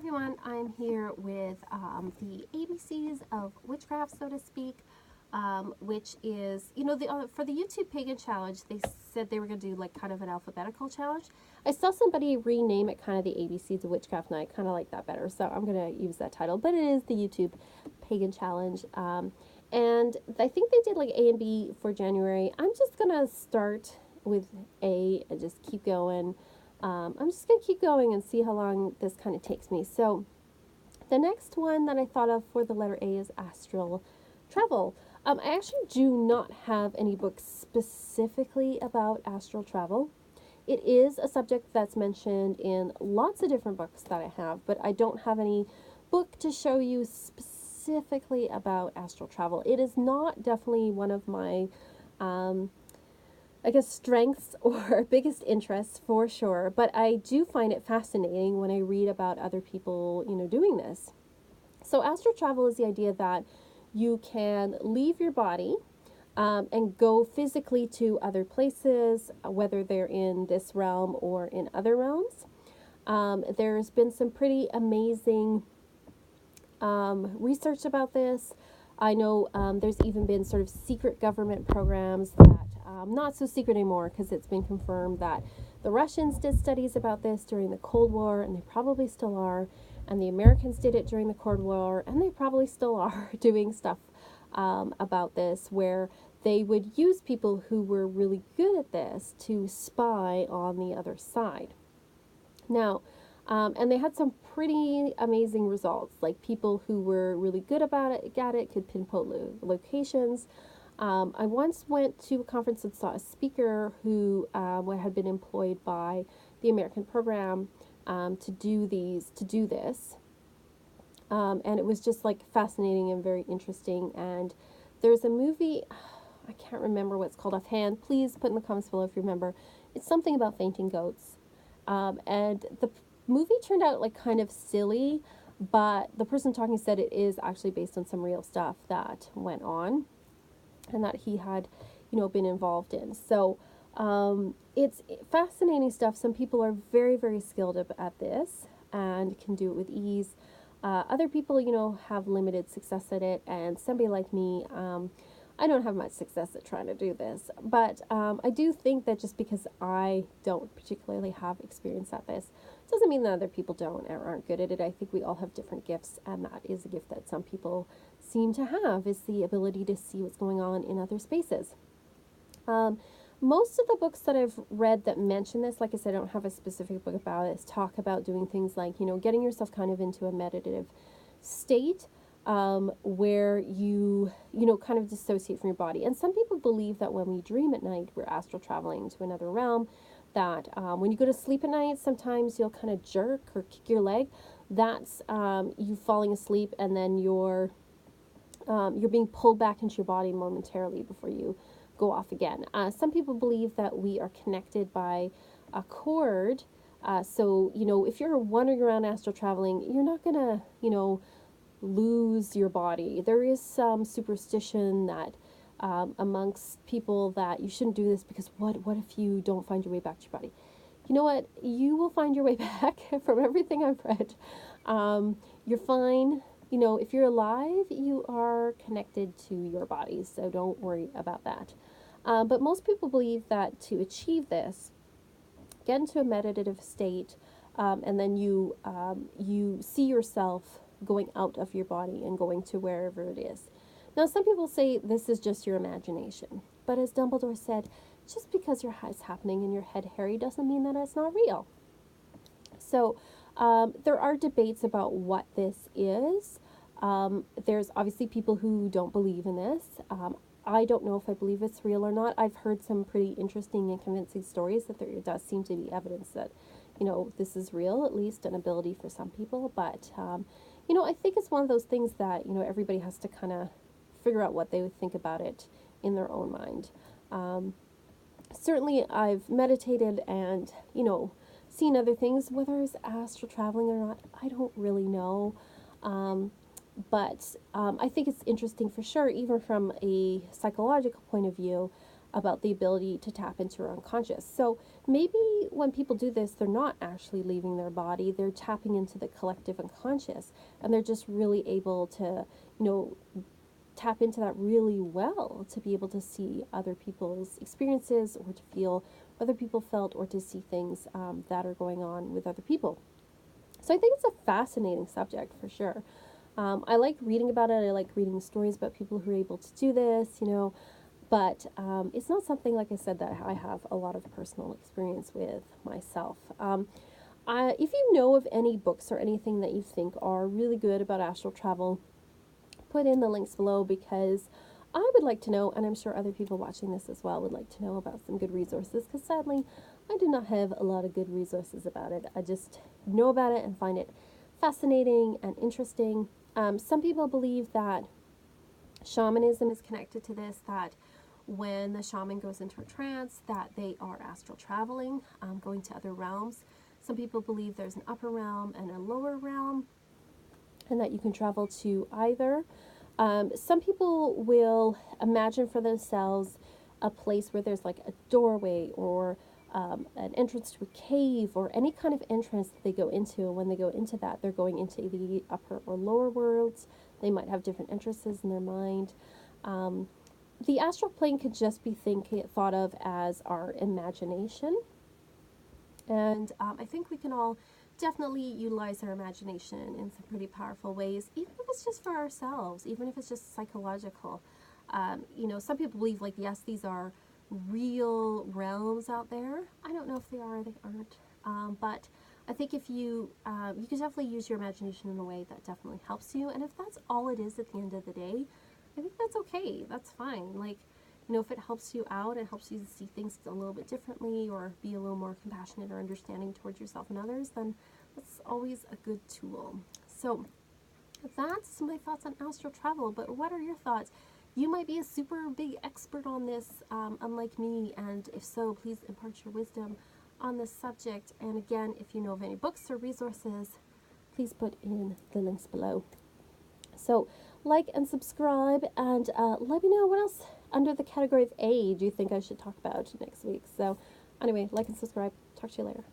everyone, I'm here with the ABCs of Witchcraft, so to speak, which is, for the YouTube Pagan Challenge, they said they were going to do like kind of an alphabetical challenge. I saw somebody rename it kind of the ABCs of Witchcraft, and I kind of like that better, so I'm going to use that title, but it is the YouTube Pagan Challenge. And I think they did like A and B for January. I'm just going to start with A and just keep going. I'm just going to keep going and see how long this kind of takes me. So the next one that I thought of for the letter A is Astral Travel. I actually do not have any books specifically about astral travel. It is a subject that's mentioned in lots of different books that I have, but I don't have any book to show you specifically about astral travel. It is not definitely one of my strengths or biggest interests for sure, but I do find it fascinating when I read about other people, doing this. So astral travel is the idea that you can leave your body and go physically to other places, whether they're in this realm or in other realms. There's been some pretty amazing research about this. I know there's even been sort of secret government programs that not so secret anymore, because it's been confirmed that the Russians did studies about this during the Cold War, and they probably still are, and the Americans did it during the Cold War, and they probably still are doing stuff about this, where they would use people who were really good at this to spy on the other side. Now, and they had some pretty amazing results, like people who were really good about it, could pinpoint locations. I once went to a conference and saw a speaker who had been employed by the American program to do this. And it was just like fascinating and very interesting. And there's a movie, I can't remember what it's called offhand. Please put in the comments below if you remember. It's something about fainting goats. And the movie turned out like kind of silly, but the person talking said it is actually based on some real stuff that went on and that he had, been involved in. So it's fascinating stuff. Some people are very, very skilled at this and can do it with ease. Other people, have limited success at it, and somebody like me, I don't have much success at trying to do this, but I do think that just because I don't particularly have experience at this doesn't mean that other people don't or aren't good at it. I think we all have different gifts, and that is a gift that some people seem to have, is the ability to see what's going on in other spaces. Most of the books that I've read that mention this, like I said, I don't have a specific book about it, talk about doing things like, getting yourself kind of into a meditative state, where you kind of dissociate from your body. And some people believe that when we dream at night, we're astral traveling to another realm, that when you go to sleep at night, sometimes you'll kind of jerk or kick your leg. That's you falling asleep, and then you're being pulled back into your body momentarily before you go off again. Some people believe that we are connected by a cord. So, if you're wandering around astral traveling, you're not going to, lose your body. There is some superstition that amongst people that you shouldn't do this because what if you don't find your way back to your body? You know what? You will find your way back. From everything I've read. You're fine. If you're alive, you are connected to your body, so don't worry about that. But most people believe that to achieve this, get into a meditative state, and then you see yourself going out of your body and going to wherever it is. Now, some people say this is just your imagination, but as Dumbledore said, just because your head's happening in your head, Harry, doesn't mean that it's not real. So there are debates about what this is. There's obviously people who don't believe in this. I don't know if I believe it's real or not. I've heard some pretty interesting and convincing stories that there does seem to be evidence that, this is real, at least an ability for some people. But, I think it's one of those things that, everybody has to kind of figure out what they would think about it in their own mind. Certainly I've meditated and, seen other things. Whether it's astral traveling or not, I don't really know. But I think it's interesting for sure, even from a psychological point of view, about the ability to tap into your unconscious. So maybe when people do this, they're not actually leaving their body, they're tapping into the collective unconscious, and they're just really able to, tap into that really well, to be able to see other people's experiences, or to feel what other people felt, or to see things that are going on with other people. So I think it's a fascinating subject for sure. I like reading about it. I like reading stories about people who are able to do this, but it's not something, like I said, that I have a lot of personal experience with myself. If you know of any books or anything that you think are really good about astral travel, put in the links below, because I would like to know, and I'm sure other people watching this as well would like to know about some good resources, because sadly, I do not have a lot of good resources about it. I just know about it and find it fascinating and interesting. Some people believe that shamanism is connected to this, that when the shaman goes into a trance, that they are astral traveling, going to other realms. Some people believe there's an upper realm and a lower realm, and that you can travel to either. Some people will imagine for themselves a place where there's like a doorway, or an entrance to a cave, or any kind of entrance that they go into. And when they go into that, they're going into the upper or lower worlds. They might have different entrances in their mind. The astral plane could just be thought of as our imagination. And I think we can all definitely utilize our imagination in some pretty powerful ways, even if it's just for ourselves, even if it's just psychological. Some people believe, like, yes, these are real realms out there. I don't know if they are or they aren't. But I think if you can definitely use your imagination in a way that definitely helps you. And if that's all it is at the end of the day, I think that's okay. That's fine. Like, if it helps you out, it helps you see things a little bit differently, or be a little more compassionate or understanding towards yourself and others, then that's always a good tool. So that's my thoughts on astral travel. But what are your thoughts? You might be a super big expert on this, unlike me, and if so, please impart your wisdom on this subject. And again, if you know of any books or resources, please put in the links below. So like and subscribe, and let me know what else under the category of A do you think I should talk about next week. So anyway, like and subscribe. Talk to you later.